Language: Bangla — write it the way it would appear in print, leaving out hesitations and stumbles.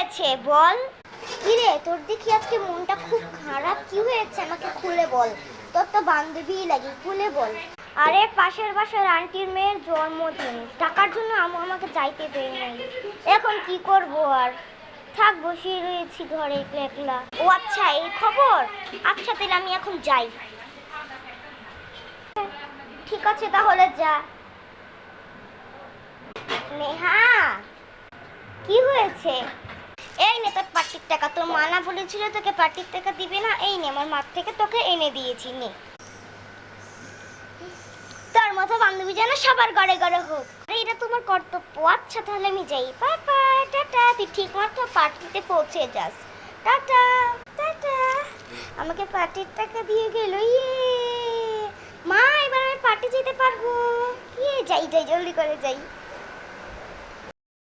হয়েছে বল? কিরে তোর দেখি আজকে মনটা খুব খারাপ, কি হয়েছে আমাকে খুলে বল। তোর তো বান্ধবীই লাগে, খুলে বল। আরে পাশের বাসার আন্টির মেয়ের জন্মদিন, টাকার জন্য আমাকে যাইতে দেয় নাই। এখন কি করব আর, থাক বসে রয়েছি ঘরে একলা একলা। ও আচ্ছা এই খবর, আচ্ছা তাহলে আমি এখন যাই। ঠিক আছে তাহলে যা। নেহা কি হয়েছে? এই নে তোর পার্টির টাকা, তোর মা না বলেছিল তোকে পার্টির টাকা দিবে না, এই নে আমার মাঠ থেকে তোকে এনে দিয়েছি, নে। তোর মতো বান্ধবী যেন সবার ঘরে ঘরে হোক, এটা তোমার কর্তব্য। আচ্ছা তাহলে আমি যাই, বাই বাই, টাটা। তুই ঠিক মতো পার্টিতে পৌঁছে যাস, টাটা টাটা। আমাকে পার্টির টাকা দিয়ে গেল, ইয়ে মা, এবার আমি পার্টি যেতে পারবো। ইয়ে যাই যাই, জলদি করে যাই।